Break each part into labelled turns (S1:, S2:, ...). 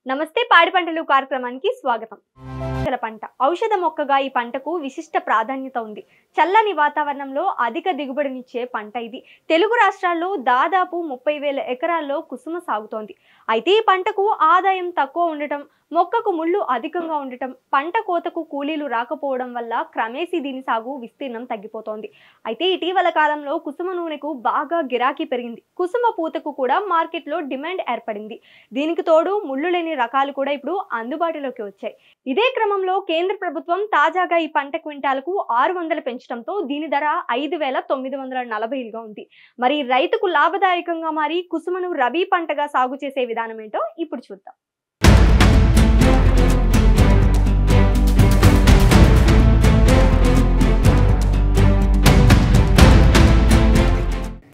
S1: నమస్తే పాడి పంటలు కార్యక్రమానికి స్వాగతం. పంట ఔషధ మొక్కగా ఈ పంటకు విశిష్ట ప్రాధాన్యత ఉంది. చల్లని వాతావరణంలో అధిక దిగుబడినిచ్చే పంట ఇది. తెలుగు రాష్ట్రాల్లో దాదాపు 30,000 ఎకరాల్లో కుసుమ సాగుతోంది. అయితే ఈ పంటకు ఆదాయం తక్కువ ఉండటం, మొక్కకు ముళ్ళు అధికంగా ఉండటం, పంట కోతకు కూలీలు రాకపోవడం వల్ల క్రమేసి దీని సాగు విస్తీర్ణం తగ్గిపోతోంది. అయితే ఇటీవల కాలంలో కుసుమ నూనెకు బాగా గిరాకీ పెరిగింది. కుసుమ పూతకు కూడా మార్కెట్లో డిమాండ్ ఏర్పడింది. దీనికి తోడు ముళ్ళు లేని రకాలు కూడా ఇప్పుడు అందుబాటులోకి వచ్చాయి. ఇదే క్రమంలో కేంద్ర ప్రభుత్వం తాజాగా ఈ పంట క్వింటాలకు 600 పెంచడంతో దీని ధర 5,940గా ఉంది. మరి రైతుకు లాభదాయకంగా మారి కుసుమను రబీ పంటగా సాగు చేసే విధానం ఏంటో ఇప్పుడు చూద్దాం.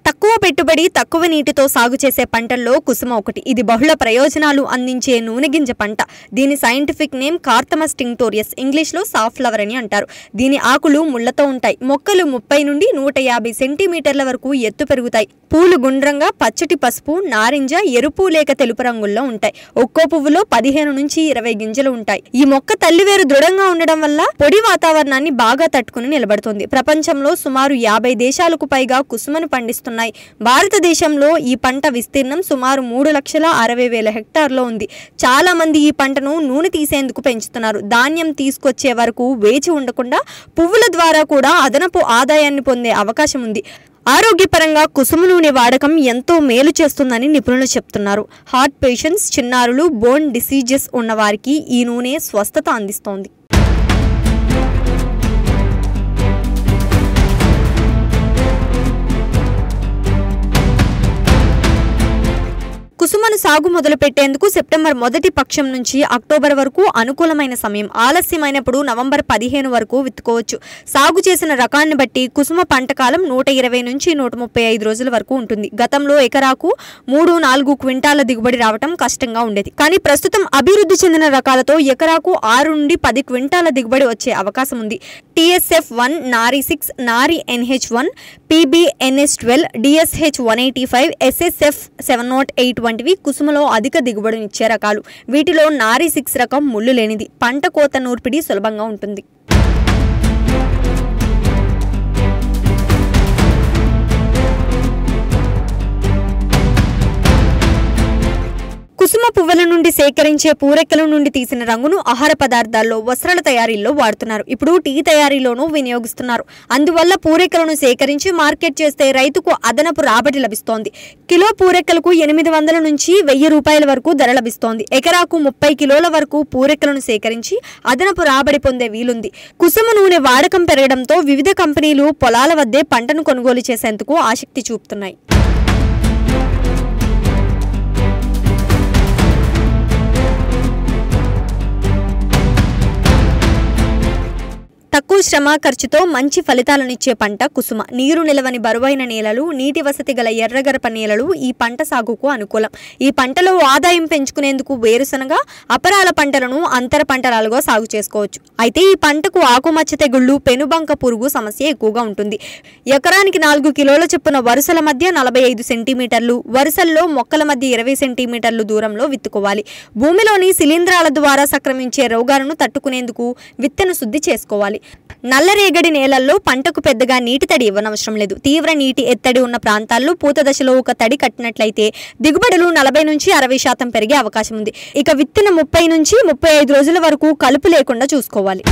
S1: తక్కువ పెట్టుబడి తక్కువ నీటితో సాగు చేసే పంటల్లో కుసుమ ఒకటి. ఇది బహుళ ప్రయోజనాలు అందించే నూనె గింజ పంట. దీని సైంటిఫిక్ నేమ్ కార్తమస్ టింక్టోరియస్, ఇంగ్లీష్లో సాఫ్లవర్ అని అంటారు. దీని ఆకులు ముళ్లతో ఉంటాయి. మొక్కలు 30 నుండి 150 సెంటీమీటర్ల వరకు ఎత్తు పెరుగుతాయి. పూలు గుండ్రంగా పచ్చటి పసుపు, నారింజ, ఎరుపు లేక తెలుపు రంగుల్లో ఉంటాయి. ఒక్కో పువ్వులో 15 నుంచి 20 గింజలు ఉంటాయి. ఈ మొక్క తల్లివేరు దృఢంగా ఉండడం వల్ల పొడి వాతావరణాన్ని బాగా తట్టుకుని నిలబడుతుంది. ప్రపంచంలో సుమారు 50 దేశాలకు పైగా కుసుమను పండిస్తున్నాయి. భారతదేశంలో ఈ పంట విస్తీర్ణం సుమారు 3,60,000 హెక్టార్లో ఉంది. చాలా మంది ఈ పంటను నూనె తీసేందుకు పెంచుతున్నారు. ధాన్యం తీసుకొచ్చే వరకు వేచి ఉండకుండా పువ్వుల ద్వారా కూడా అదనపు ఆదాయాన్ని పొందే అవకాశం ఉంది. ఆరోగ్యపరంగా కుసుమ నూనె వాడకం ఎంతో మేలు చేస్తుందని నిపుణులు చెప్తున్నారు. హార్ట్ పేషెంట్స్, చిన్నారులు, బోన్ డిసీజెస్ ఉన్నవారికి ఈ నూనె స్వస్థత అందిస్తోంది. కుసుమను సాగు మొదలు పెట్టేందుకు సెప్టెంబర్ మొదటి పక్షం నుంచి అక్టోబర్ వరకు అనుకూలమైన సమయం. ఆలస్యమైనప్పుడు నవంబర్ 15 వరకు విత్తుకోవచ్చు. సాగు చేసిన రకాన్ని బట్టి కుసుమ పంట కాలం 120 నుంచి 135 రోజుల వరకు ఉంటుంది. గతంలో ఎకరాకు 3-4 క్వింటాల దిగుబడి రావటం కష్టంగా ఉండేది. కానీ ప్రస్తుతం అభివృద్ధి చెందిన రకాలతో ఎకరాకు 6 నుండి 10 క్వింటాల దిగుబడి వచ్చే అవకాశం ఉంది. TSF1, నారి 6, నారి NH1, PBNS12, DSH 185, SSF 708 వంటివి కుసుమలో అధిక దిగుబడినిచ్చే రకాలు. వీటిలో నారి 6 రకం ముళ్ళు లేనిది. పంట కోత నూర్పిడి సులభంగా ఉంటుంది. కుసుమ పువ్వుల నుండి సేకరించే పూరెక్కల నుండి తీసిన రంగును ఆహార పదార్థాల్లో, వస్త్రాల తయారీలో వాడుతున్నారు. ఇప్పుడు టీ తయారీలోనూ వినియోగిస్తున్నారు. అందువల్ల పూరెక్కలను సేకరించి మార్కెట్ చేస్తే రైతుకు అదనపు రాబడి లభిస్తోంది. కిలో పూరెక్కలకు 800 నుంచి 1000 రూపాయల వరకు ధర లభిస్తోంది. ఎకరాకు 30 కిలోల వరకు పూరెక్కలను సేకరించి అదనపు రాబడి పొందే వీలుంది. కుసుమ నూనె వాడకం పెరగడంతో వివిధ కంపెనీలు పొలాల వద్దే పంటను కొనుగోలు చేసేందుకు ఆసక్తి చూపుతున్నాయి. తక్కువ శ్రమ ఖర్చుతో మంచి ఫలితాలనిచ్చే పంట కుసుమ. నీరు నిలవని బరువైన నేలలు, నీటి వసతి గల ఎర్రగరప నేలలు ఈ పంట సాగుకు అనుకూలం. ఈ పంటలో ఆదాయం పెంచుకునేందుకు వేరుశనగ, అపరాల పంటలను అంతర పంటలాలుగా సాగు చేసుకోవచ్చు. అయితే ఈ పంటకు ఆకుమచ్చ తెగుళ్లు, పెనుబంక పురుగు సమస్య ఎక్కువగా ఉంటుంది. ఎకరానికి 4 కిలోల చొప్పున వరుసల మధ్య 45 సెంటీమీటర్లు, వరుసల్లో మొక్కల మధ్య 20 సెంటీమీటర్లు దూరంలో విత్తుకోవాలి. భూమిలోని శిలీంధ్రాల ద్వారా సంక్రమించే రోగాలను తట్టుకునేందుకు విత్తన శుద్ధి చేసుకోవాలి. నల్లరేగడి నేలల్లో పంటకు పెద్దగా నీటి తడి ఇవ్వనవసరం లేదు. తీవ్ర నీటి ఎత్తడి ఉన్న ప్రాంతాల్లో పూత దశలో ఒక తడి కట్టినట్లయితే దిగుబడులు 40 నుంచి 60% పెరిగే అవకాశం ఉంది. ఇక విత్తిన 30 నుంచి 35 రోజుల వరకు కలుపు లేకుండా చూసుకోవాలి.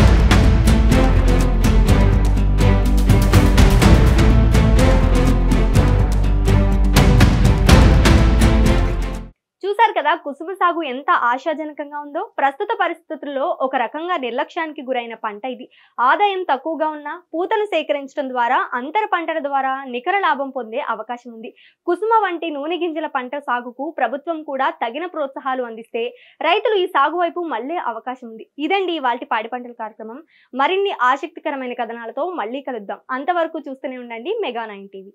S1: చూసారు కదా కుసుమ సాగు ఎంత ఆశాజనకంగా ఉందో. ప్రస్తుత పరిస్థితుల్లో ఒక రకంగా నిర్లక్ష్యానికి గురైన పంట ఇది. ఆదాయం తక్కువగా ఉన్నా పూతను సేకరించడం ద్వారా అంతర పంటల ద్వారా నికర లాభం పొందే అవకాశం ఉంది. కుసుమ వంటి నూనె గింజల పంట సాగుకు ప్రభుత్వం కూడా తగిన ప్రోత్సాహాలు అందిస్తే రైతులు ఈ సాగు వైపు మళ్లే అవకాశం ఉంది. ఇదండి ఇవాల్టి పాడి పంటల కార్యక్రమం. మరిన్ని ఆసక్తికరమైన కథనాలతో మళ్ళీ కలుద్దాం. అంతవరకు చూస్తూనే ఉండండి మెగా 9 టీవీ.